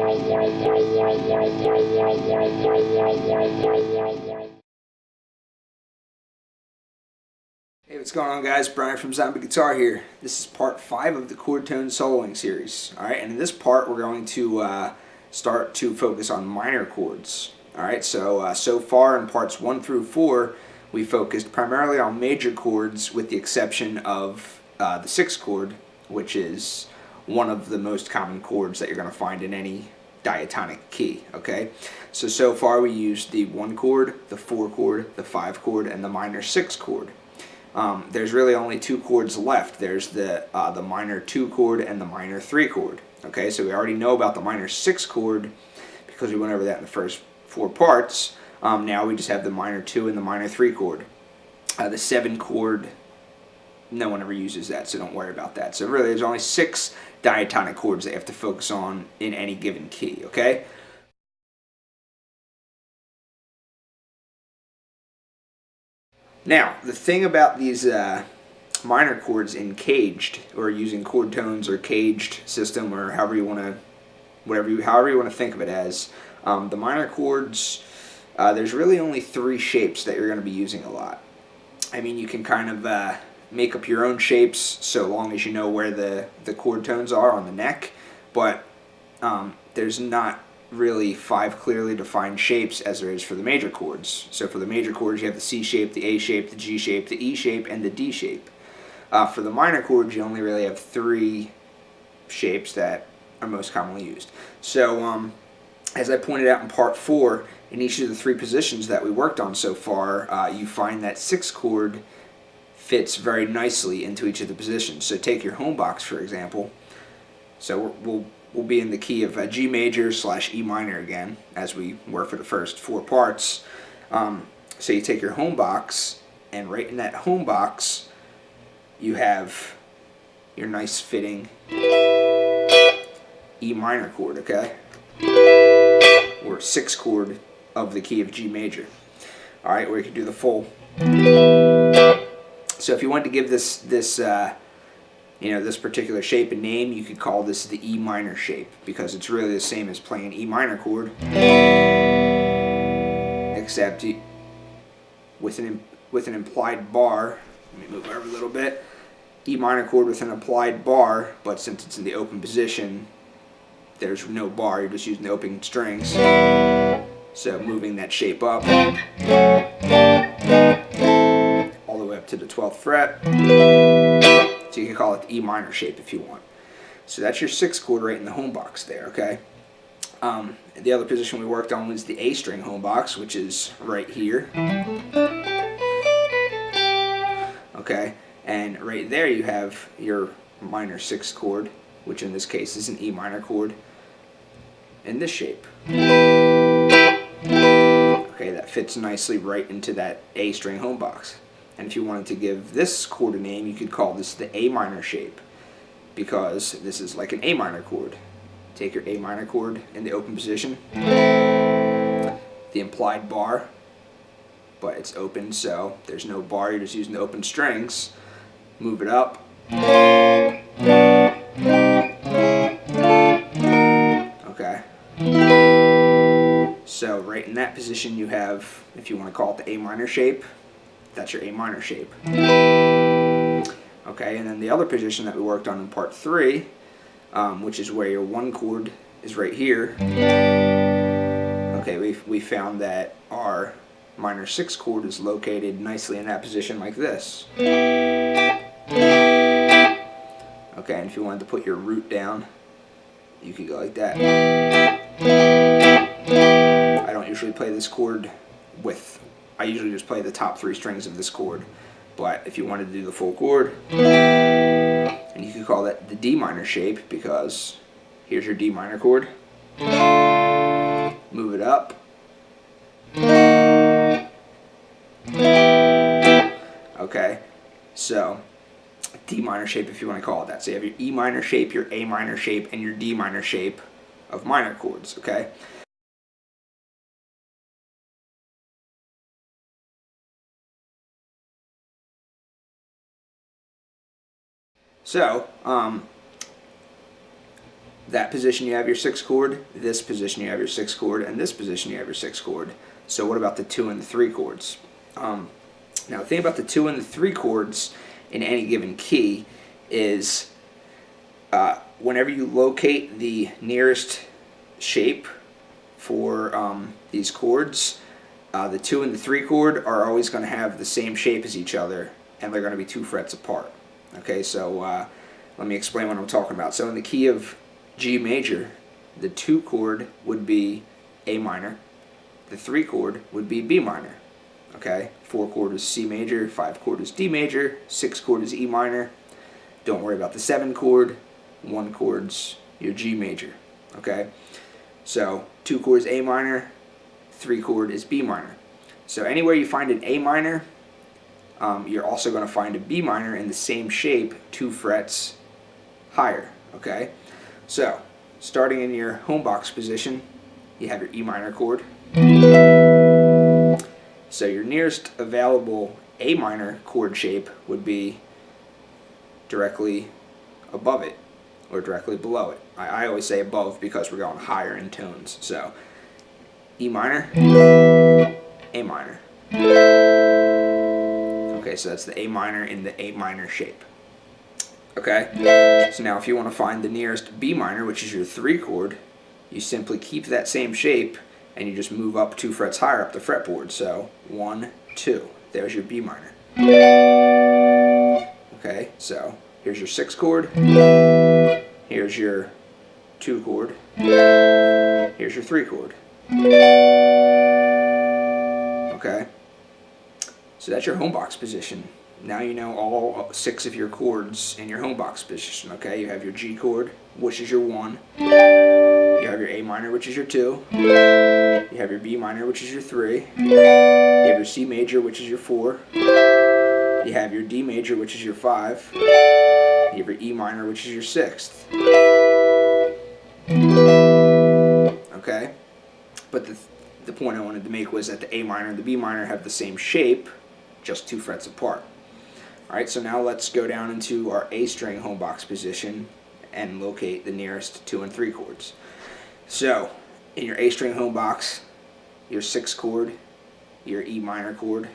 Hey, what's going on, guys? Brian from Zombie Guitar here. This is part 5 of the chord tone soloing series. Alright, and in this part we're going to start to focus on minor chords. Alright, so far in parts 1 through 4 we focused primarily on major chords with the exception of the 6th chord, which is one of the most common chords that you're going to find in any diatonic key. Okay, so far we used the 1 chord, the 4 chord, the 5 chord, and the minor 6 chord. There's really only 2 chords left. There's the minor 2 chord and the minor 3 chord. Okay, so we already know about the minor 6 chord because we went over that in the first 4 parts. Now we just have the minor 2 and the minor 3 chord. The 7 chord, no one ever uses that, so don't worry about that. So really there's only 6 diatonic chords that you have to focus on in any given key. Okay. Now, the thing about these minor chords in CAGED, or using chord tones or CAGED system, or however you want to think of it as, the minor chords, there's really only 3 shapes that you're going to be using a lot. I mean, you can kind of make up your own shapes so long as you know where the chord tones are on the neck, but there's not really 5 clearly defined shapes as there is for the major chords. So for the major chords you have the C shape, the A shape, the G shape, the E shape, and the D shape. For the minor chords you only really have 3 shapes that are most commonly used. So as I pointed out in part 4, in each of the 3 positions that we worked on so far, you find that 6th chord fits very nicely into each of the positions. So take your home box, for example. So we'll be in the key of G major / E minor again, as we were for the first 4 parts. So you take your home box, and right in that home box you have your nice fitting E minor chord, okay? Or 6th chord of the key of G major. Alright, or you can do the full. So if you wanted to give this particular shape a name, you could call this the E minor shape, because it's really the same as playing an E minor chord, except with an implied bar. Let me move over a little bit. E minor chord with an implied bar, but since it's in the open position, there's no bar, you're just using the open strings. So moving that shape up all the way up to the 12th fret. So you can call it the E minor shape if you want. So that's your 6th chord right in the home box there, okay? The other position we worked on was the A string home box, which is right here. Okay, and right there you have your minor 6th chord, which in this case is an E minor chord, in this shape. Okay, that fits nicely right into that A string home box. And if you wanted to give this chord a name, you could call this the A minor shape, because this is like an A minor chord. Take your A minor chord in the open position, the implied bar, but it's open, so there's no bar, you're just using the open strings. Move it up. Okay. So right in that position you have, if you want to call it the A minor shape, that's your A minor shape. Okay, and then the other position that we worked on in part 3, which is where your 1 chord is right here. Okay, we found that our minor 6th chord is located nicely in that position like this. Okay, and if you wanted to put your root down, you could go like that. I don't usually play this chord I usually just play the top 3 strings of this chord, but if you wanted to do the full chord, and you could call that the D minor shape, because here's your D minor chord. Move it up. Okay, so D minor shape if you want to call it that. So you have your E minor shape, your A minor shape, and your D minor shape of minor chords, okay? So, that position you have your 6th chord, this position you have your 6th chord, and this position you have your 6th chord. So what about the 2 and the 3 chords? Now the thing about the 2 and the 3 chords in any given key is whenever you locate the nearest shape for these chords, the 2 and the 3 chord are always going to have the same shape as each other, and they're going to be 2 frets apart. Okay, so let me explain what I'm talking about. So in the key of G major, the 2 chord would be A minor, the 3 chord would be B minor. Okay, 4 chord is C major, 5 chord is D major, 6 chord is E minor. Don't worry about the 7 chord, 1 chord's your G major. Okay, so 2 chord is A minor, 3 chord is B minor. So anywhere you find an A minor, you're also going to find a B minor in the same shape, 2 frets higher. Okay, so starting in your home box position, you have your E minor chord. So your nearest available A minor chord shape would be directly above it or directly below it. I always say above because we're going higher in tones. So E minor, A minor. Okay, so that's the A minor in the A minor shape. Okay, so now if you want to find the nearest B minor, which is your 3 chord, you simply keep that same shape and you just move up 2 frets higher up the fretboard. So 1, 2, there's your B minor. Okay, so here's your 6 chord, here's your 2 chord, here's your 3 chord. Okay, so that's your home box position. Now you know all 6 of your chords in your home box position. Okay, you have your G chord, which is your 1. You have your A minor, which is your 2. You have your B minor, which is your 3. You have your C major, which is your 4. You have your D major, which is your 5. You have your E minor, which is your 6th. Okay? But the point I wanted to make was that the A minor and the B minor have the same shape, just 2 frets apart. Alright, so now let's go down into our A string home box position and locate the nearest 2 and 3 chords. So, in your A string home box, your 6th chord, your E minor chord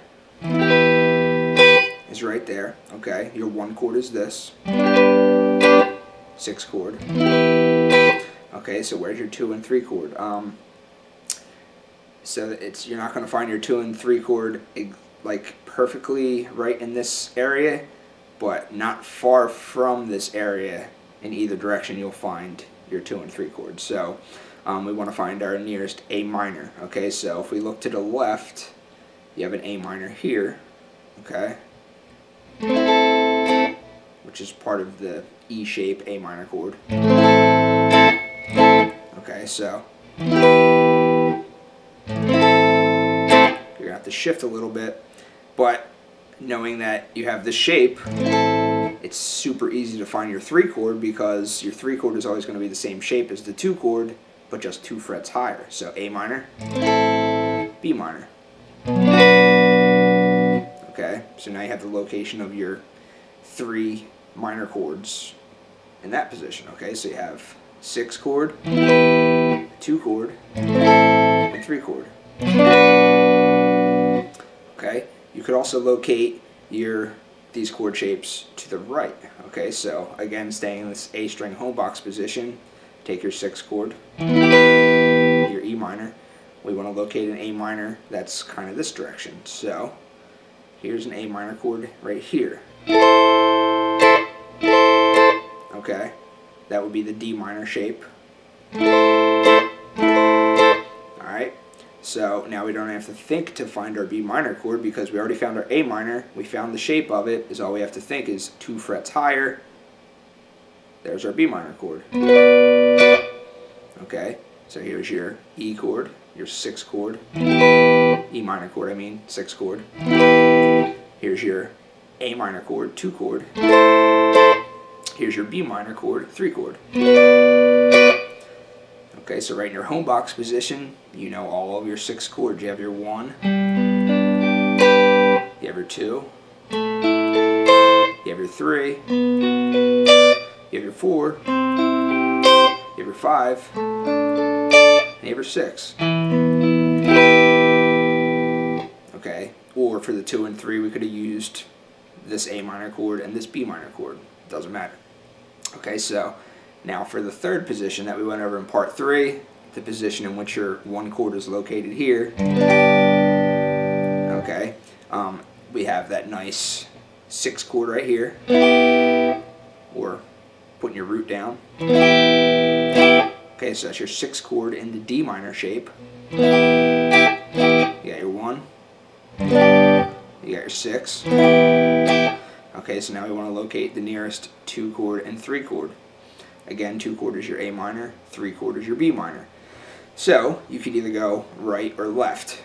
is right there. Okay, your 1 chord is this, 6th chord. Okay, so where's your 2 and 3 chord? So you're not going to find your 2 and 3 chord like perfectly right in this area, but not far from this area in either direction you'll find your 2 and 3 chords. So we want to find our nearest A minor. Okay, so if we look to the left, you have an A minor here, okay, which is part of the E shape A minor chord. Okay, so you're gonna have to shift a little bit, but knowing that you have this shape, it's super easy to find your 3 chord because your 3 chord is always going to be the same shape as the 2 chord, but just 2 frets higher. So A minor, B minor. Okay, so now you have the location of your 3 minor chords in that position. Okay, so you have 6 chord, 2 chord, and 3 chord. Okay, you could also locate these chord shapes to the right. Okay, so again, staying in this A string home box position, take your 6th chord, your E minor. We want to locate an A minor that's kind of this direction. So here's an A minor chord right here. Okay, that would be the D minor shape. Alright, so now we don't have to think to find our B minor chord because we already found our A minor. We found the shape of it. Is all we have to think is 2 frets higher. There's our B minor chord. Okay, so here's your E chord, your 6th chord, E minor chord, 6th chord. Here's your A minor chord, 2 chord. Here's your B minor chord, 3 chord. Okay, so right in your home box position, you know all of your 6 chords. You have your 1, you have your 2, you have your 3, you have your 4, you have neighbor 5, neighbor 6. Okay, or for the 2 and 3 we could have used this A minor chord and this B minor chord. Doesn't matter. Okay, so now for the third position that we went over in part 3, the position in which your 1 chord is located here. Okay, we have that nice 6 chord right here, or putting your root down. Okay, so that's your 6 chord in the D minor shape. You got your 1, you got your 6. Okay, so now we want to locate the nearest 2 chord and 3 chord. Again, 2 chord is your A minor, 3 chord is your B minor. So you could either go right or left.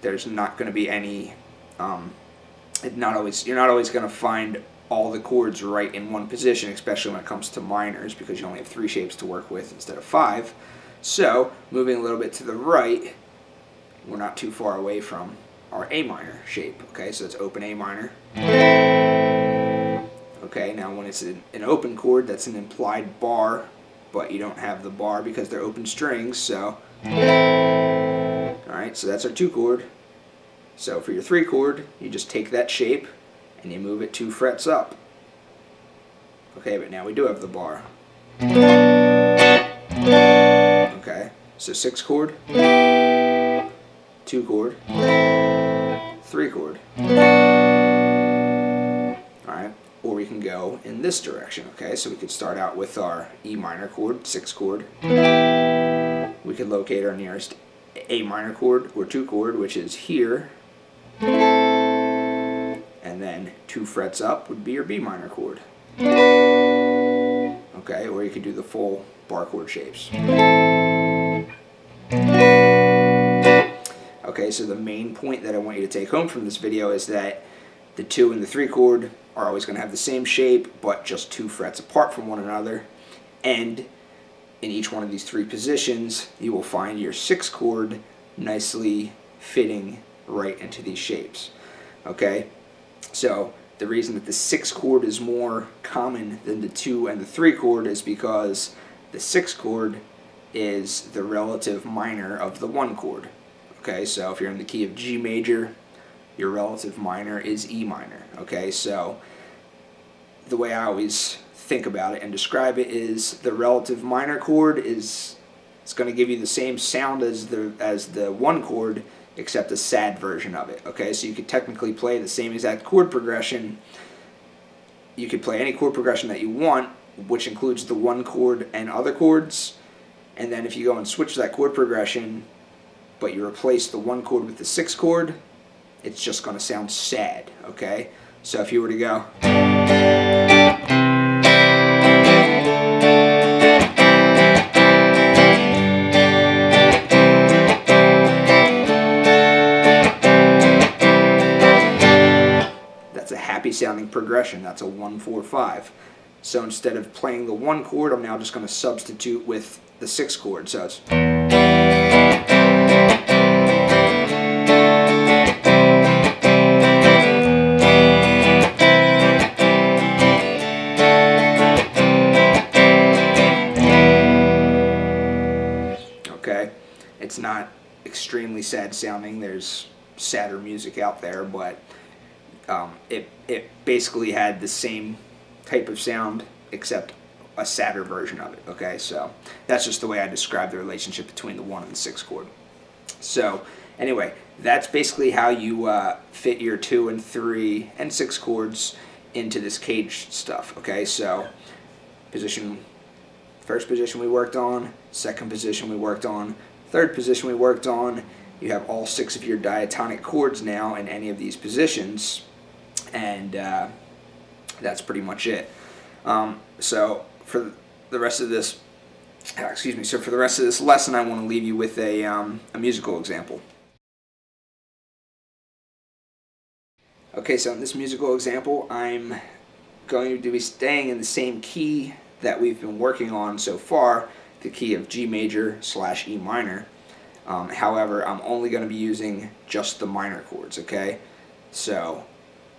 There's not going to be any, you're not always going to find all the chords right in one position, especially when it comes to minors, because you only have 3 shapes to work with instead of 5. So moving a little bit to the right, we're not too far away from our A minor shape. Okay, so it's open A minor. Okay, now when it's an open chord, that's an implied bar, but you don't have the bar because they're open strings, so. Alright, so that's our 2 chord. So for your 3 chord, you just take that shape and you move it 2 frets up. Okay, but now we do have the bar. Okay, so 6 chord, 2 chord, 3 chord. Alright, or we can go in this direction. Okay, so we could start out with our E minor chord, 6 chord. We could locate our nearest A minor chord or 2 chord, which is here. And then 2 frets up would be your B minor chord. Okay, or you could do the full bar chord shapes. Okay, so the main point that I want you to take home from this video is that the 2 and the 3 chord are always going to have the same shape, but just 2 frets apart from one another. And in each one of these 3 positions, you will find your 6 chord nicely fitting right into these shapes. Okay, so the reason that the 6 chord is more common than the 2 and the 3 chord is because the 6 chord is the relative minor of the 1 chord. Okay, so if you're in the key of G major, your relative minor is E minor. Okay, so the way I always think about it and describe it is the relative minor chord it's going to give you the same sound as the 1 chord, except a sad version of it. Okay, so you could technically play the same exact chord progression. You could play any chord progression that you want, which includes the 1 chord and other chords. And then if you go and switch that chord progression, but you replace the 1 chord with the 6 chord, it's just going to sound sad. Okay, so if you were to go. Happy sounding progression. That's a 1-4-5. So instead of playing the 1 chord, I'm now just going to substitute with the 6 chord. So it's okay. It's not extremely sad sounding. There's sadder music out there, but it basically had the same type of sound except a sadder version of it. Okay, so that's just the way I describe the relationship between the 1 and the 6 chord. So anyway, that's basically how you fit your 2 and 3 and 6 chords into this CAGED stuff. Okay, so first position we worked on, second position we worked on, third position we worked on. You have all 6 of your diatonic chords now in any of these positions. And that's pretty much it. So for the rest of this, so for the rest of this lesson, I want to leave you with a musical example. Okay, so in this musical example, I'm going to be staying in the same key that we've been working on so far, the key of G major / E minor. However, I'm only going to be using just the minor chords. Okay, so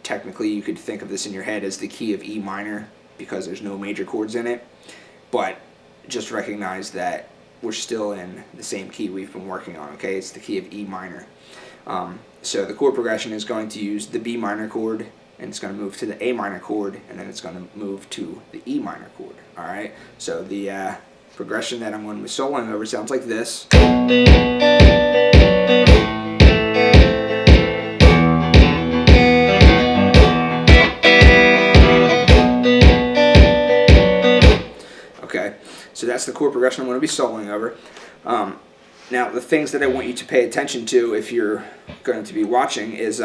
technically you could think of this in your head as the key of E minor because there's no major chords in it, but just recognize that we're still in the same key we've been working on, okay? It's the key of E minor. So the chord progression is going to use the B minor chord, and it's going to move to the A minor chord, and then it's going to move to the E minor chord, alright? So the progression that I'm going to be soloing over sounds like this. Okay, so that's the chord progression I'm going to be soloing over. Now, the things that I want you to pay attention to if you're going to be watching is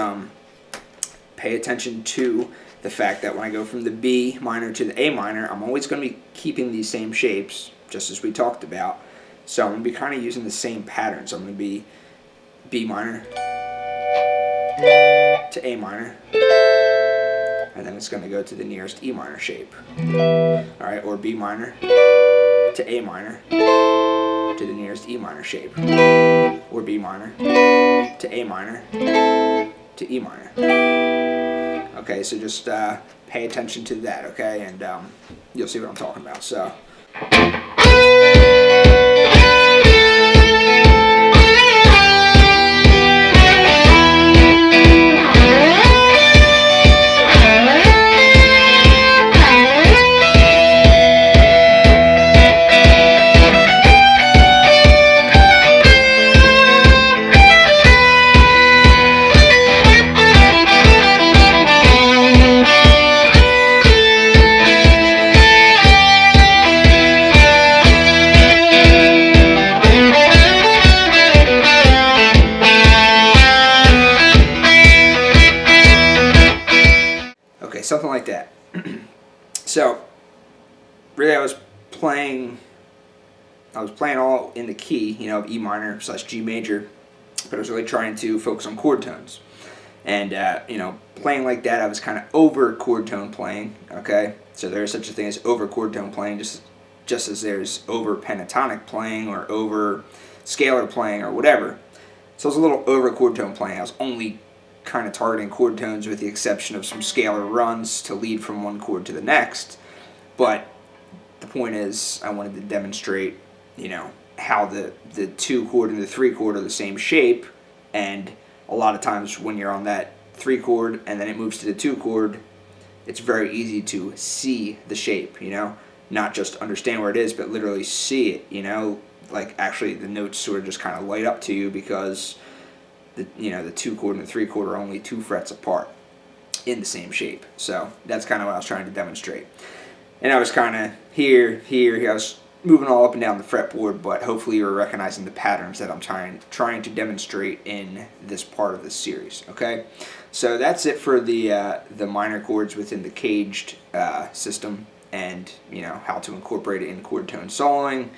pay attention to the fact that when I go from the B minor to the A minor, I'm always going to be keeping these same shapes, just as we talked about. So I'm going to be kind of using the same patterns. I'm going to be B minor to A minor, and then it's going to go to the nearest E minor shape. Alright, or B minor to A minor to the nearest E minor shape, or B minor to A minor to E minor. Okay, so just pay attention to that, okay, and you'll see what I'm talking about. So. Something like that. So really I was playing all in the key, you know, of E minor / G major, but I was really trying to focus on chord tones. And you know, playing like that, I was kind of over chord tone playing, okay? So there's such a thing as over chord tone playing, just as there's over pentatonic playing or over scalar playing or whatever. So I was a little over chord tone playing. I was only kind of targeting chord tones with the exception of some scalar runs to lead from one chord to the next. But the point is, I wanted to demonstrate, you know, how the 2 chord and the 3 chord are the same shape, and a lot of times when you're on that 3 chord and then it moves to the 2 chord, it's very easy to see the shape, you know, not just understand where it is, but literally see it, you know, like actually the notes sort of just kind of light up to you because the 2 chord and the 3 chord are only 2 frets apart in the same shape. So that's kind of what I was trying to demonstrate. And I was kind of here. I was moving all up and down the fretboard, but hopefully you're recognizing the patterns that I'm trying to demonstrate in this part of the series. Okay, so that's it for the minor chords within the CAGED system, and you know how to incorporate it in chord tone soloing.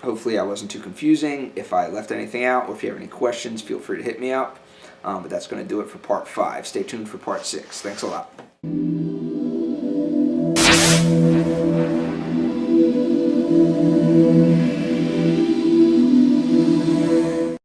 Hopefully I wasn't too confusing. If I left anything out or if you have any questions, feel free to hit me up. But that's going to do it for part 5. Stay tuned for part 6. Thanks a lot.